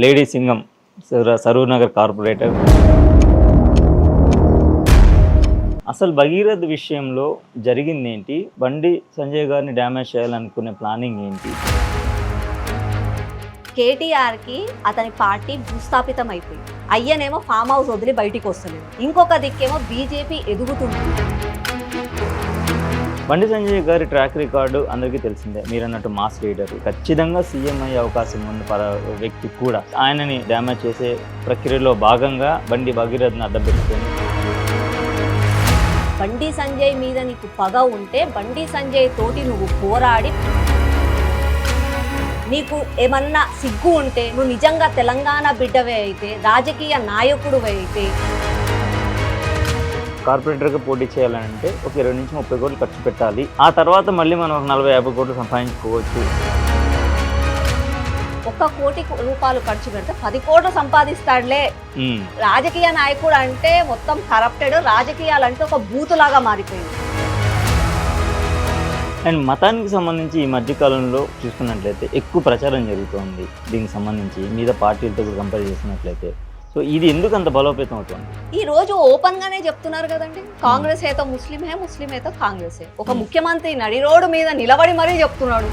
Lady Singam Saroor Nagar corporator. అసలు భగీరథ్ విషయంలో జరిగింది ఏంటి? బండి సంజయ్ గారిని డ్యామేజ్ చేయాలనుకునే ప్లానింగ్ ఏంటి? కేటీఆర్కి అతని పార్టీ భూస్థాపితం అయిపోయింది. అయ్యనేమో ఫామ్ హౌస్ వదిలి బయటికి వస్తలేదు, ఇంకొక దిక్కేమో బీజేపీ ఎదుగుతుంది. బండి సంజయ్ గారి ట్రాక్ రికార్డు అందరికీ తెలిసిందే. మీరు అన్నట్టు మాస్ లీడర్, ఖచ్చితంగా సీఎం అయ్యే అవకాశం ఉన్న వ్యక్తి కూడా. ఆయనని డ్యామేజ్ చేసే ప్రక్రియలో భాగంగా బండి భగీరథ్ని అడ్డం పెట్టుకుంది. బండి సంజయ్ మీద నీకు పగ ఉంటే బండి సంజయ్ తోటి నువ్వు పోరాడి, నీకు ఏమన్నా సిగ్గు ఉంటే, నువ్వు నిజంగా తెలంగాణ బిడ్డవే అయితే, రాజకీయ నాయకుడు అయితే, కార్పొరేటర్గా పోటీ చేయాలంటే ఒక 20 నుంచి 30 కోట్లు ఖర్చు పెట్టాలి. ఆ తర్వాత మళ్ళీ మనం ఒక 40-50 కోట్లు సంపాదించుకోవచ్చు. 1 కోటి రూపాయలు ఖర్చు పెడితే 10 కోట్లు సంపాదిస్తాడులే. రాజకీయ నాయకుడు అంటే మొత్తం కరప్టెడ్, రాజకీయాలంటే ఒక బూతులాగా మారిపోయింది. అండ్ మతానికి సంబంధించి ఈ మధ్యకాలంలో చూసుకున్నట్లయితే ఎక్కువ ప్రచారం జరుగుతోంది. దీనికి సంబంధించి మీద పార్టీలతో కూడా కంపేర్ చేసినట్లయితే, సో ఇది ఎందుకు అంత బలోపేతం అవుతుంది? ఈ రోజు ఓపెన్ గానే చెప్తున్నారు కదండి, కాంగ్రెస్ ఏతో ముస్లిం హే, ముస్లిం ఏతో కాంగ్రెస్ హే. ఒక ముఖ్యమంత్రి నడి రోడ్డు మీద నిలబడి మరీ చెప్తున్నాడు.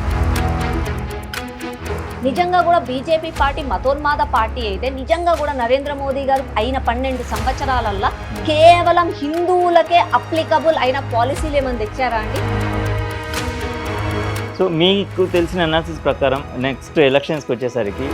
నిజంగా కూడా బీజేపీ పార్టీ మతోన్మాద పార్టీ అయితే, నిజంగా కూడా నరేంద్ర మోదీ గారు అయిన 12 సంవత్సరాలల్లో కేవలం హిందువులకే అప్లికబుల్ అయిన పాలసీలు ఏమైనా తెచ్చారా అండి? సో మీకు తెలిసిన అనాలిసిస్ ప్రకారం నెక్స్ట్ ఎలక్షన్స్కి వచ్చేసరికి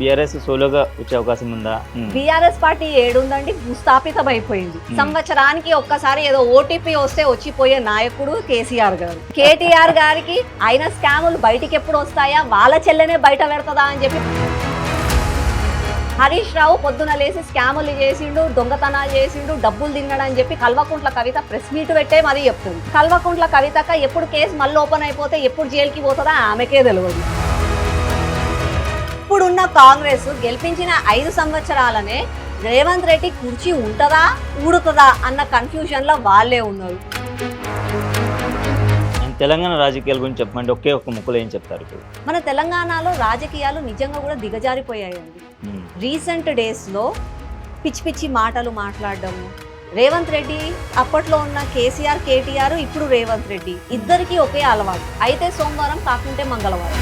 బీఆర్ఎస్ సోలోగా వచ్చే అవకాశం ఉందా? బీఆర్ఎస్ పార్టీ ఏడుందండి, భూస్థాపితం అయిపోయింది. సంవత్సరానికి ఒక్కసారి ఏదో ఓటీపీ వస్తే వచ్చిపోయే నాయకుడు కేసీఆర్ గారు. కేటీఆర్ గారికి ఆయన స్కాములు బయటికి ఎప్పుడు వస్తాయా, వాళ్ళ చెల్లెనే బయట పెడతదా అని చెప్పి హరీష్ రావు పొద్దున లేసి స్కాములు చేసిండు, దొంగతనాలు చేసిండు, డబ్బులు తిన్నాడని చెప్పి కల్వకుంట్ల కవిత ప్రెస్ మీట్ పెట్టే మరీ చెప్తుంది. కల్వకుంట్ల కవితక ఎప్పుడు కేసు మళ్ళీ ఓపెన్ అయిపోతే ఎప్పుడు జైలుకి పోతుందా ఆమెకే తెలియదు. ఇప్పుడున్న కాంగ్రెస్ గెలిపించిన 5 సంవత్సరాలనే రేవంత్ రెడ్డి కుర్చీ ఉంటుందా ఊడుతుందా అన్న కన్ఫ్యూజన్లో వాళ్ళే ఉన్నారు. తెలంగాణ రాజకీయాల గురించి చెప్పమంటే ఒకే ఒక ముక్కలో ఏం చెప్తారు? మన తెలంగాణలో రాజకీయాలు నిజంగా కూడా దిగజారిపోయాయండి. రీసెంట్ డేస్లో పిచ్చి పిచ్చి మాటలు మాట్లాడడము, రేవంత్ రెడ్డి అప్పట్లో ఉన్న కేసీఆర్, కేటీఆర్, ఇప్పుడు రేవంత్ రెడ్డి ఇద్దరికి ఒకే అలవాటు. అయితే సోమవారం కాకుంటే మంగళవారం.